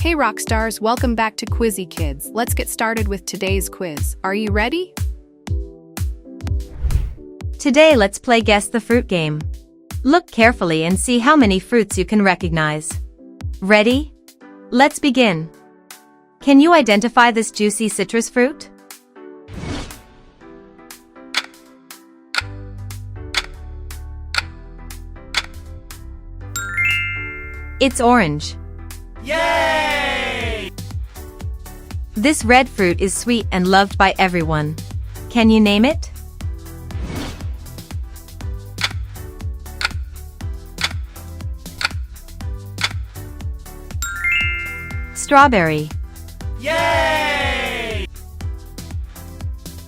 Hey Rockstars, welcome back to Quizzy Kids. Let's get started with today's quiz. Are you ready? Today let's play Guess the Fruit game. Look carefully and see how many fruits you can recognize. Ready? Let's begin. Can you identify this juicy citrus fruit? It's orange. Yay! This red fruit is sweet and loved by everyone. Can you name it? Strawberry. Yay!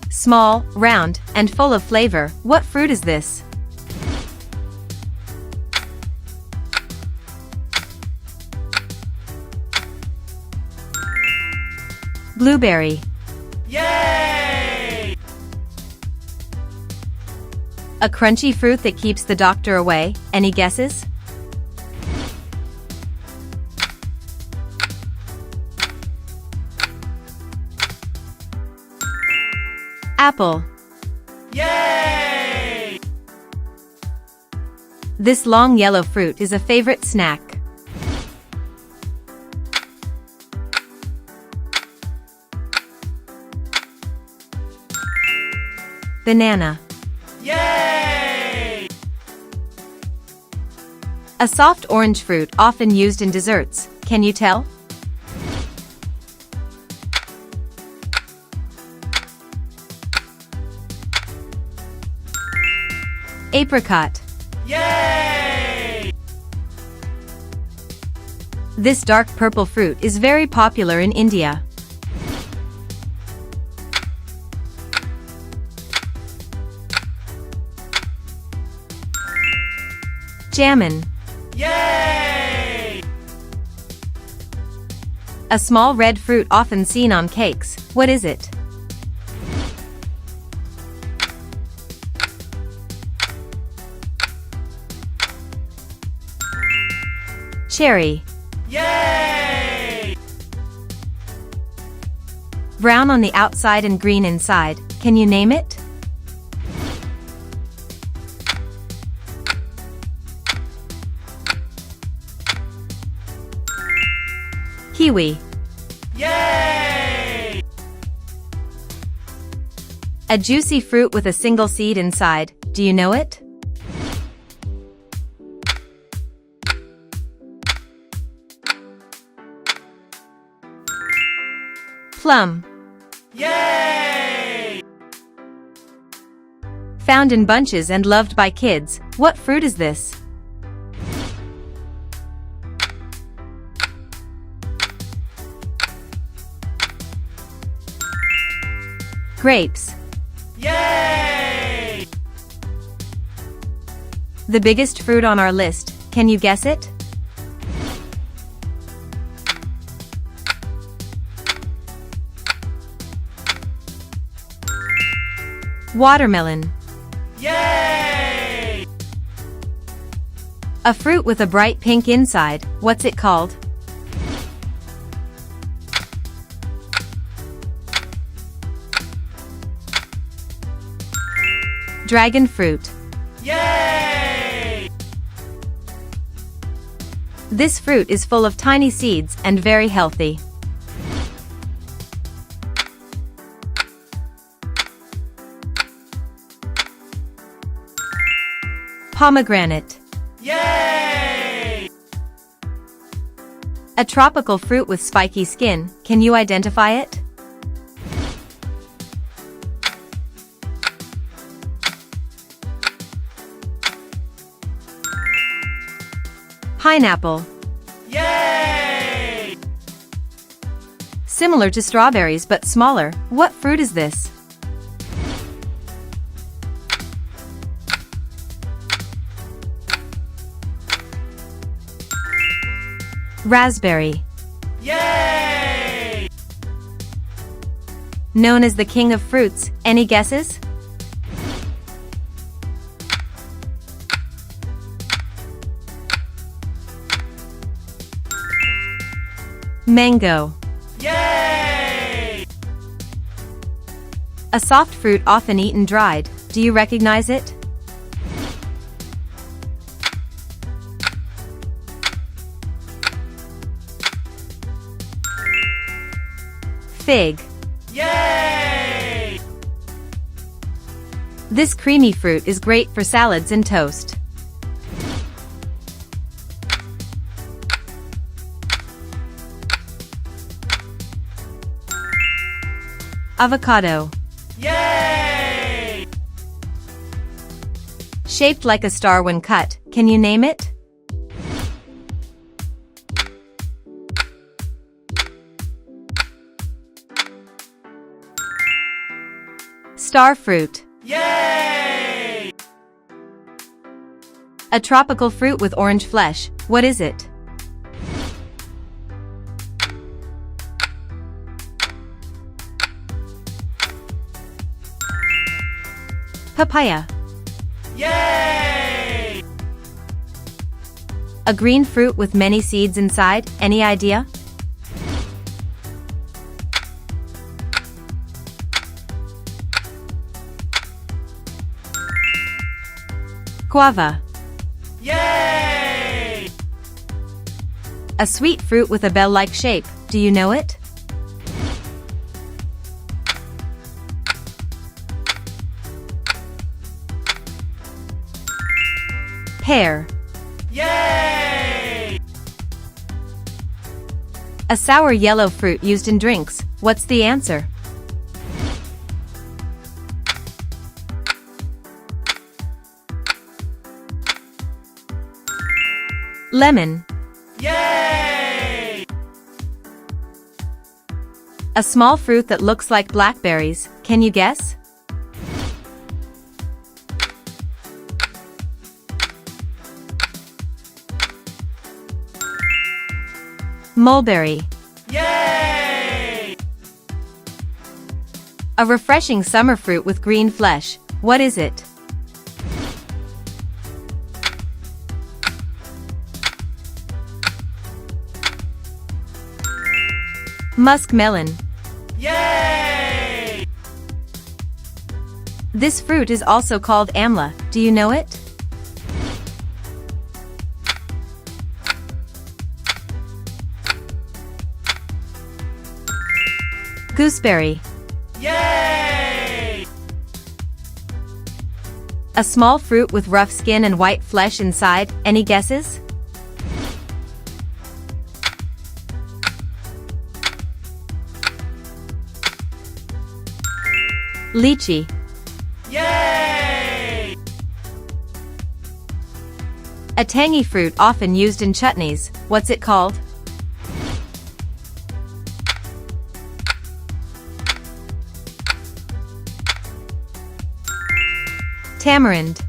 Small, round, and full of flavor. What fruit is this? Blueberry. Yay! A crunchy fruit that keeps the doctor away. Any guesses? Apple. Yay! This long yellow fruit is a favorite snack. Banana. Yay! A soft orange fruit often used in desserts. Can you tell? Apricot. Yay! This dark purple fruit is very popular in India. Jamun. Yay! A small red fruit often seen on cakes. What is it? Cherry. Yay! Brown on the outside and green inside. Can you name it? Kiwi. Yay! A juicy fruit with a single seed inside. Do you know it? Plum. Yay! Found in bunches and loved by kids. What fruit is this? Grapes. Yay! The biggest fruit on our list. Can you guess it? Watermelon. Yay! A fruit with a bright pink inside. What's it called? Dragon fruit. Yay! This fruit is full of tiny seeds and very healthy. Pomegranate. Yay! A tropical fruit with spiky skin. Can you identify it? Pineapple. Yay! Similar to strawberries but smaller. What fruit is this? Raspberry. Yay! Known as the king of fruits. Any guesses? Mango. Yay! A soft fruit often eaten dried. Do you recognize it? Fig. Yay! This creamy fruit is great for salads and toast. Avocado. Yay! Shaped like a star when cut, can you name it? Star fruit. Yay! A tropical fruit with orange flesh. What is it? Papaya. Yay! A green fruit with many seeds inside. Any idea? Guava. Yay! A sweet fruit with a bell-like shape. Do you know it? Pear. Yay! A sour yellow fruit used in drinks. What's the answer? Lemon. Yay! A small fruit that looks like blackberries. Can you guess? Mulberry. Yay! A refreshing summer fruit with green flesh. What is it? Muskmelon. Yay! This fruit is also called amla. Do you know it? Gooseberry. Yay! A small fruit with rough skin and white flesh inside. Any guesses? Lychee. Yay! A tangy fruit often used in chutneys. What's it called? Tamarind.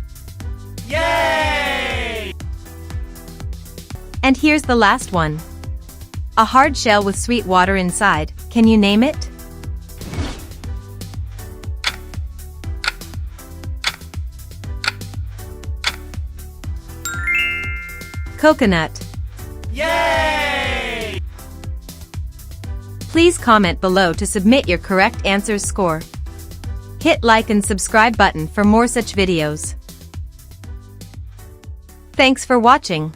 Yay! And here's the last one. A hard shell with sweet water inside. Can you name it? Coconut. Yay! Please comment below to submit your correct answers score. Hit like and subscribe button for more such videos. Thanks for watching.